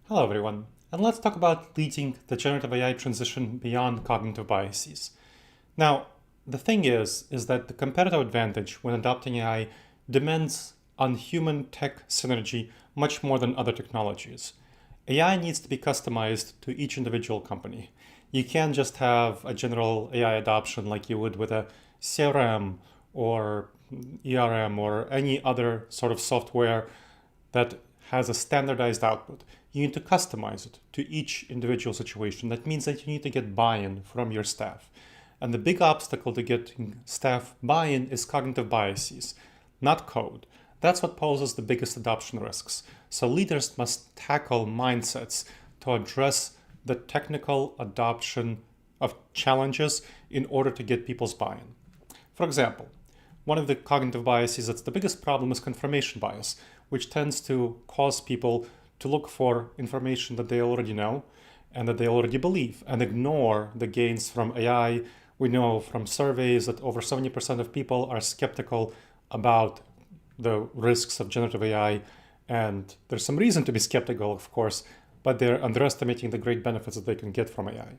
Hello everyone, and let's talk about leading the generative AI transition beyond cognitive biases. Now, the thing is that the competitive advantage when adopting AI demands on human tech synergy much more than other technologies. AI needs to be customized to each individual company. You can't just have a general AI adoption like you would with a CRM or ERM or any other sort of software that has a standardized output. You need to customize it to each individual situation. That means that you need to get buy-in from your staff. And the big obstacle to getting staff buy-in is cognitive biases, not code. That's what poses the biggest adoption risks. So leaders must tackle mindsets to address the technical adoption of challenges in order to get people's buy-in. For example, one of the cognitive biases that's the biggest problem is confirmation bias, which tends to cause people to look for information that they already know and that they already believe and ignore the gains from AI. We know from surveys that over 70% of people are skeptical about the risks of generative AI. And there's some reason to be skeptical, of course, but they're underestimating the great benefits that they can get from AI.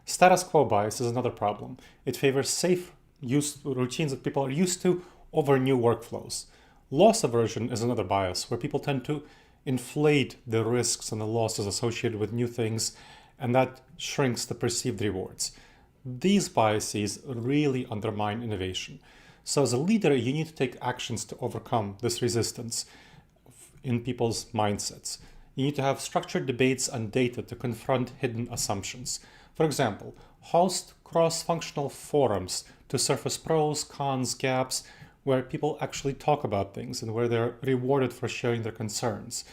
Status quo bias is another problem. It favors safe use routines that people are used to over new workflows. Loss aversion is another bias where people tend to inflate the risks and the losses associated with new things, and that shrinks the perceived rewards. These biases really undermine innovation. So as a leader, you need to take actions to overcome this resistance in people's mindsets. You need to have structured debates and data to confront hidden assumptions. For example, host cross-functional forums to surface pros, cons, gaps, where people actually talk about things and where they're rewarded for sharing their concerns,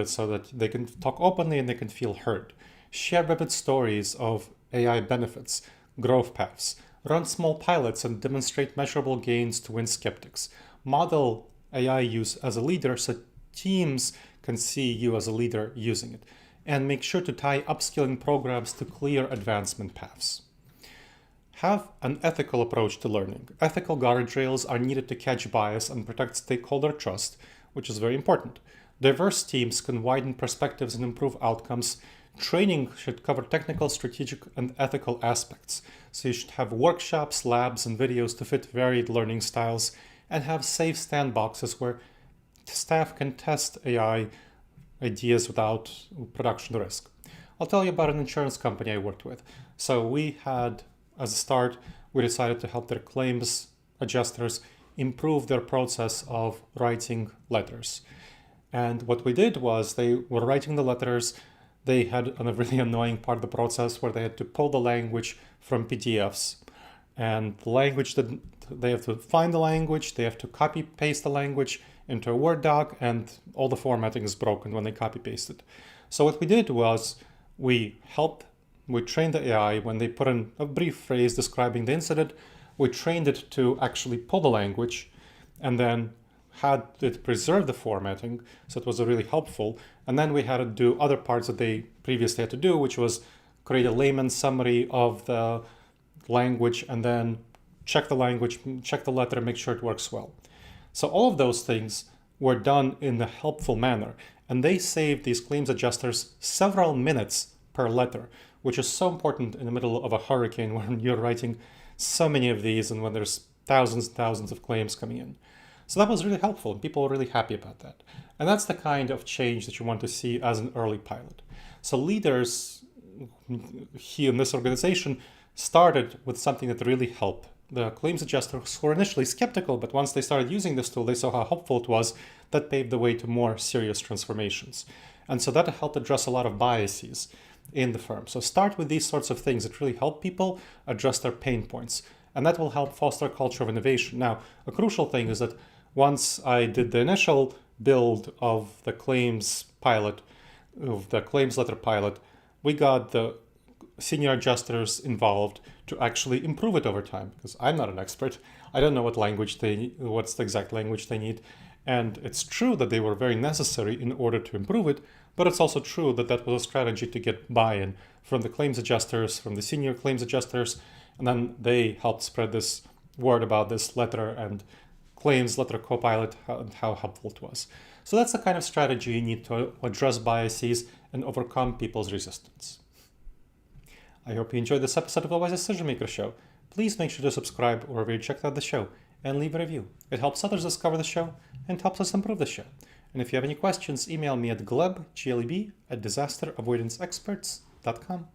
so that they can talk openly and they can feel heard. Share vivid stories of AI benefits, growth paths. Run small pilots and demonstrate measurable gains to win skeptics. Model AI use as a leader so teams can see you as a leader using it. And make sure to tie upskilling programs to clear advancement paths. Have an ethical approach to learning. Ethical guardrails are needed to catch bias and protect stakeholder trust, which is very important. Diverse teams can widen perspectives and improve outcomes. Training should cover technical, strategic, and ethical aspects. So you should have workshops, labs, and videos to fit varied learning styles, and have safe sandboxes where staff can test AI ideas without production risk. I'll tell you about an insurance company I worked with. So we had, as a start, we decided to help their claims adjusters improve their process of writing letters. And what we did was they were writing the letters. They had a really annoying part of the process where they had to pull the language from PDFs. And the language that they have to find the language, they have to copy paste the language into a Word doc, and all the formatting is broken when they copy paste it. So what we did was we trained the AI when they put in a brief phrase describing the incident. We trained it to actually pull the language and then had it preserve the formatting, so it was really helpful. And then we had to do other parts that they previously had to do, which was create a layman's summary of the language and then check the language, check the letter, make sure it works well. So all of those things were done in a helpful manner, and they saved these claims adjusters several minutes per letter, which is so important in the middle of a hurricane when you're writing so many of these and when there's thousands and thousands of claims coming in. So that was really helpful, and people were really happy about that. And that's the kind of change that you want to see as an early pilot. So leaders here in this organization started with something that really helped. The claims adjusters were initially skeptical, but once they started using this tool, they saw how helpful it was. That paved the way to more serious transformations. And so that helped address a lot of biases in the firm. So start with these sorts of things that really help people address their pain points. And that will help foster a culture of innovation. Now, a crucial thing is that once I did the initial build of the claims pilot, of the claims letter pilot, we got the senior adjusters involved to actually improve it over time, because I'm not an expert. I don't know what's the exact language they need. And it's true that they were very necessary in order to improve it, but it's also true that that was a strategy to get buy-in from the claims adjusters, from the senior claims adjusters, and then they helped spread this word about this letter and claims letter copilot and how helpful it was. So that's the kind of strategy you need to address biases and overcome people's resistance. I hope you enjoyed this episode of the Wise Decision Maker Show. Please make sure to subscribe wherever you checked out the show and leave a review. It helps others discover the show and helps us improve the show. And if you have any questions, email me at gleb, Gleb, @disasteravoidanceexperts.com.